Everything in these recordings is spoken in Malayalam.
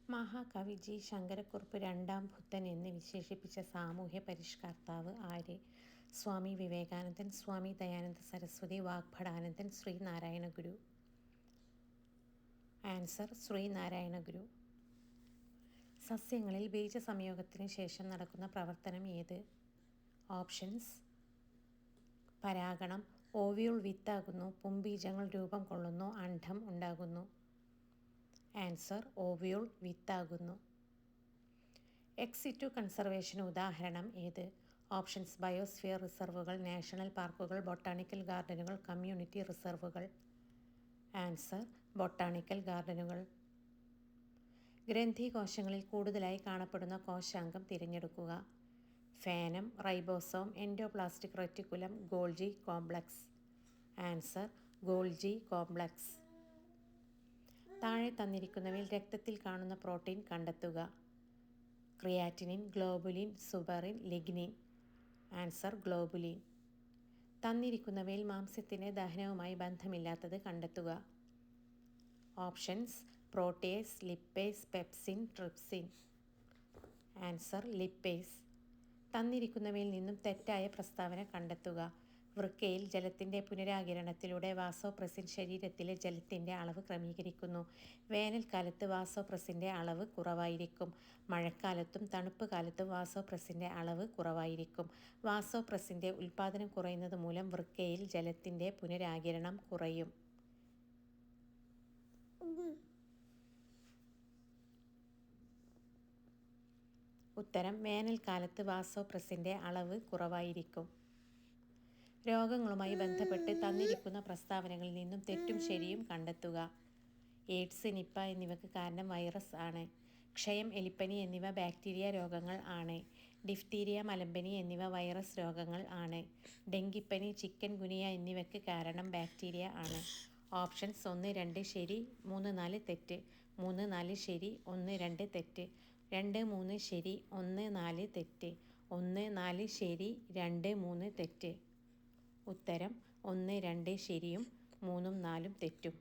മഹാകവി ജി ശങ്കരക്കുറുപ്പ് രണ്ടാം ബുദ്ധൻ എന്ന് വിശേഷിപ്പിച്ച സാമൂഹ്യ പരിഷ്കർത്താവ് ആര്? സ്വാമി വിവേകാനന്ദൻ, സ്വാമി ദയാനന്ദ സരസ്വതി, വാഗ്ഭടാനന്ദൻ, ശ്രീനാരായണ ഗുരു. ആൻസർ ശ്രീനാരായണ ഗുരു. സസ്യങ്ങളിൽ ബീജസംയോഗത്തിന് ശേഷം നടക്കുന്ന പ്രവർത്തനം ഏത്? ഓപ്ഷൻസ്: പരാഗണം, ഓവ്യൂൾ വിത്താകുന്നു, പുംബീജങ്ങൾ രൂപം കൊള്ളുന്നു, അണ്ഡം ഉണ്ടാകുന്നു. ആൻസർ ഓവ്യൂൾ വിത്താകുന്നു. എക്സിറ്റു കൺസർവേഷന് ഉദാഹരണം ഏത്? ഓപ്ഷൻസ്: ബയോസ്ഫിയർ റിസർവുകൾ, നാഷണൽ പാർക്കുകൾ, ബൊട്ടാണിക്കൽ ഗാർഡനുകൾ, കമ്മ്യൂണിറ്റി റിസർവുകൾ. ആൻസർ ബൊട്ടാണിക്കൽ ഗാർഡനുകൾ. ഗ്രന്ഥികോശങ്ങളിൽ കൂടുതലായി കാണപ്പെടുന്ന കോശാംഗം തിരഞ്ഞെടുക്കുക. ഫേനം, ribosome, endoplastic reticulum, Golgi complex. Answer Golgi complex. താഴെ തന്നിരിക്കുന്നവയിൽ രക്തത്തിൽ കാണുന്ന പ്രോട്ടീൻ കണ്ടെത്തുക. Creatinine, globulin, suberin, lignin. Answer globulin. തന്നിരിക്കുന്നവയിൽ മാംസ്യത്തിൻ്റെ ദഹനവുമായി ബന്ധമില്ലാത്തത് കണ്ടെത്തുക. Options: protease, lipase, pepsin, trypsin. Answer lipase. തന്നിരിക്കുന്നവയിൽ നിന്നും തെറ്റായ പ്രസ്താവന കണ്ടെത്തുക. വൃക്കയിൽ ജലത്തിൻ്റെ പുനരാകിരണത്തിലൂടെ വാസോപ്രസിൻ ശരീരത്തിലെ ജലത്തിൻ്റെ അളവ് ക്രമീകരിക്കുന്നു. വേനൽക്കാലത്ത് വാസോപ്രസിൻ്റെ അളവ് കുറവായിരിക്കും. മഴക്കാലത്തും തണുപ്പ് കാലത്തും വാസോപ്രസിൻ്റെ അളവ് കുറവായിരിക്കും. വാസോപ്രസിൻ്റെ ഉൽപ്പാദനം കുറയുന്നത് മൂലം വൃക്കയിൽ ജലത്തിൻ്റെ പുനരാകിരണം കുറയും. ഉത്തരം: വേനൽക്കാലത്ത് വാസോപ്രസിൻ്റെ അളവ് കുറവായിരിക്കും. രോഗങ്ങളുമായി ബന്ധപ്പെട്ട് തന്നിരിക്കുന്ന പ്രസ്താവനകളിൽ നിന്നും തെറ്റും ശരിയും കണ്ടെത്തുക. എയ്ഡ്സ്, നിപ്പ എന്നിവയ്ക്ക് കാരണം വൈറസ് ആണ്. ക്ഷയം, എലിപ്പനി എന്നിവ ബാക്ടീരിയ രോഗങ്ങൾ ആണ്. ഡിഫ്തീരിയ, മലമ്പനി എന്നിവ വൈറസ് രോഗങ്ങൾ ആണ്. ഡെങ്കിപ്പനി, ചിക്കൻ ഗുനിയ എന്നിവയ്ക്ക് കാരണം ബാക്ടീരിയ ആണ്. ഓപ്ഷൻസ്: 1, 2 ശരി, 3, 4 തെറ്റ്. 3, 4 ശരി, 1, 2 തെറ്റ്. 2, 3 ശരി, 1, 4 തെറ്റ്. 1, 4 ശരി, 2, 3 തെറ്റ്. ഉത്തരം 1, 2 ശരിയും 3, 4 തെറ്റും.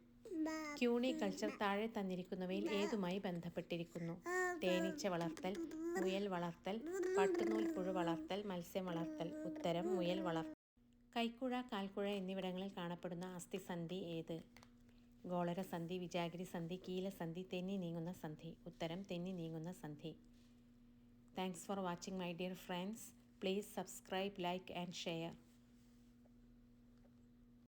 ക്യൂണിക്കൾച്ചർ താഴെ തന്നിരിക്കുന്നവയിൽ ഏതുമായി ബന്ധപ്പെട്ടിരിക്കുന്നു? തേനീച്ച വളർത്തൽ, മുയൽ വളർത്തൽ, പട്ടുനൂൽപ്പുഴു വളർത്തൽ, മത്സ്യം വളർത്തൽ. ഉത്തരം മുയൽ വളർത്തൽ. കൈക്കുഴ, കാൽക്കുഴ എന്നിവിടങ്ങളിൽ കാണപ്പെടുന്ന അസ്ഥിസന്ധി ഏത്? ഗോളരസന്ധി, വിജാഗിരി സന്ധി, കീലസന്ധി, തെന്നി നീങ്ങുന്ന സന്ധി. ഉത്തരം തെന്നി നീങ്ങുന്ന സന്ധി. Thanks for watching my dear friends. Please subscribe, like and share.